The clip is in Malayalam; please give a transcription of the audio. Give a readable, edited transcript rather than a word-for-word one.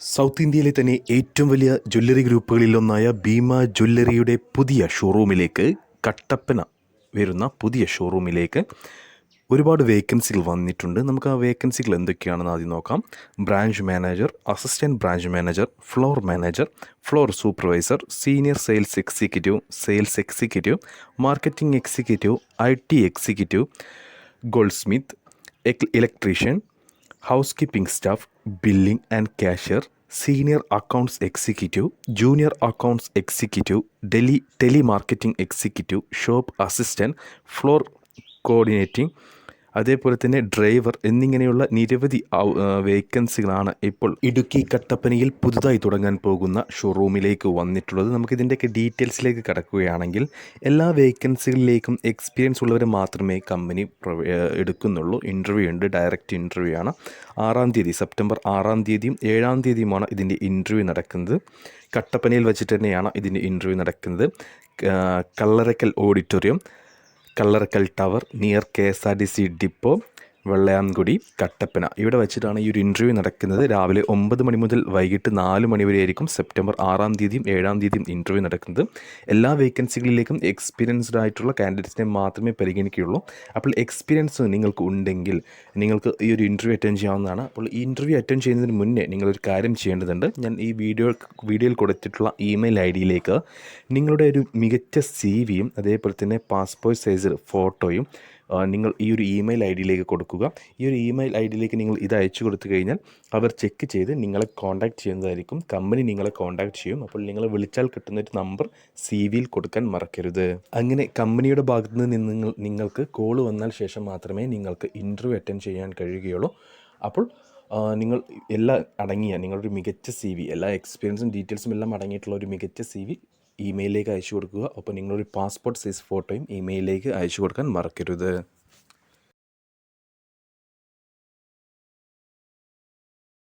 സൗത്ത് ഇന്ത്യയിലെ തന്നെ ഏറ്റവും വലിയ ജ്വല്ലറി ഗ്രൂപ്പുകളിലൊന്നായ ഭീമ ജ്വല്ലറിയുടെ പുതിയ ഷോറൂമിലേക്ക് കട്ടപ്പന വരുന്ന പുതിയ ഷോറൂമിലേക്ക് ഒരുപാട് വേക്കൻസികൾ വന്നിട്ടുണ്ട്. നമുക്ക് ആ വേക്കൻസികൾ എന്തൊക്കെയാണെന്ന് ആദ്യം നോക്കാം. Branch manager, assistant branch manager, floor manager, floor supervisor, senior sales executive, marketing executive, IT executive, gold Smith, electrician, house keeping staff, billing and cashier, senior accounts executive, junior accounts executive, telemarketing executive, shop assistant, floor coordinating, അതേപോലെ തന്നെ ഡ്രൈവർ എന്നിങ്ങനെയുള്ള നിരവധി വേക്കൻസികളാണ് ഇപ്പോൾ ഇടുക്കി കട്ടപ്പനയിൽ പുതുതായി തുടങ്ങാൻ പോകുന്ന ഷോറൂമിലേക്ക് വന്നിട്ടുള്ളത്. നമുക്കിതിൻ്റെയൊക്കെ ഡീറ്റെയിൽസിലേക്ക് കടക്കുകയാണെങ്കിൽ എല്ലാ വേക്കൻസികളിലേക്കും എക്സ്പീരിയൻസ് ഉള്ളവരെ മാത്രമേ കമ്പനി എടുക്കുന്നുള്ളൂ. ഇൻ്റർവ്യൂ ഉണ്ട്, ഡയറക്റ്റ് ഇൻ്റർവ്യൂ ആണ്. സെപ്റ്റംബർ 6-ാം തീയതിയും 7-ാം തീയതിയുമാണ് ഇതിൻ്റെ ഇൻ്റർവ്യൂ നടക്കുന്നത്. കട്ടപ്പനയിൽ വെച്ചിട്ട് തന്നെയാണ് ഇതിൻ്റെ ഇൻ്റർവ്യൂ നടക്കുന്നത്. Kallarakkal auditorium, Kallarakkal tower, near KSRTC depot, Vellayamkudi, Kattappana. ഇവിടെ വെച്ചിട്ടാണ് ഈ ഒരു ഇൻ്റർവ്യൂ നടക്കുന്നത്. രാവിലെ 9 മണി മുതൽ വൈകിട്ട് 4 മണി വരെ ആയിരിക്കും സെപ്റ്റംബർ 6-ാം തീയതിയും 7-ാം തീയതിയും ഇൻ്റർവ്യൂ നടക്കുന്നത്. എല്ലാ വേക്കൻസികളിലേക്കും എക്സ്പീരിയൻസ്ഡ് ആയിട്ടുള്ള കാൻഡിഡേറ്റ്സിനെ മാത്രമേ പരിഗണിക്കുകയുള്ളൂ. അപ്പോൾ എക്സ്പീരിയൻസ് നിങ്ങൾക്ക് ഉണ്ടെങ്കിൽ നിങ്ങൾക്ക് ഈ ഒരു ഇൻ്റർവ്യൂ അറ്റൻഡ് ചെയ്യാവുന്നതാണ്. അപ്പോൾ ഈ ഇൻ്റർവ്യൂ അറ്റൻഡ് ചെയ്യുന്നതിന് മുന്നേ നിങ്ങളൊരു കാര്യം ചെയ്യേണ്ടതുണ്ട്. ഞാൻ ഈ വീഡിയോയിൽ കൊടുത്തിട്ടുള്ള ഇമെയിൽ ID-യിലേക്ക് നിങ്ങളുടെ ഒരു മികച്ച CV-യും അതേപോലെ തന്നെ പാസ്പോർട്ട് സൈസ് ഫോട്ടോയും നിങ്ങൾ ഈ ഒരു ഇമെയിൽ ID-യിലേക്ക് കൊടുക്കുക. ഈ ഒരു ഇമെയിൽ ID-യിലേക്ക് നിങ്ങൾ ഇത് അയച്ചു കൊടുത്തു കഴിഞ്ഞാൽ അവർ ചെക്ക് ചെയ്ത് നിങ്ങളെ കോൺടാക്റ്റ് ചെയ്യുന്നതായിരിക്കും. കമ്പനി നിങ്ങളെ കോൺടാക്റ്റ് ചെയ്യും. അപ്പോൾ നിങ്ങൾ വിളിച്ചാൽ കിട്ടുന്നൊരു നമ്പർ CV-യിൽ കൊടുക്കാൻ മറക്കരുത്. അങ്ങനെ കമ്പനിയുടെ ഭാഗത്തു നിന്ന് നിങ്ങൾക്ക് കോൾ വന്നാൽ ശേഷം മാത്രമേ നിങ്ങൾക്ക് ഇൻ്റർവ്യൂ അറ്റൻഡ് ചെയ്യാൻ കഴിയുകയുള്ളൂ. അപ്പോൾ നിങ്ങൾ എല്ലാം അടങ്ങിയ നിങ്ങളൊരു മികച്ച CV, എല്ലാ എക്സ്പീരിയൻസും ഡീറ്റെയിൽസും എല്ലാം അടങ്ങിയിട്ടുള്ള ഒരു മികച്ച CV ഇമെയിലിലേക്ക് അയച്ചു കൊടുക്കുക. അപ്പോൾ നിങ്ങളൊരു പാസ്പോർട്ട് സൈസ് ഫോട്ടോയും ഇമെയിലിലേക്ക് അയച്ചു കൊടുക്കാൻ മറക്കരുത്.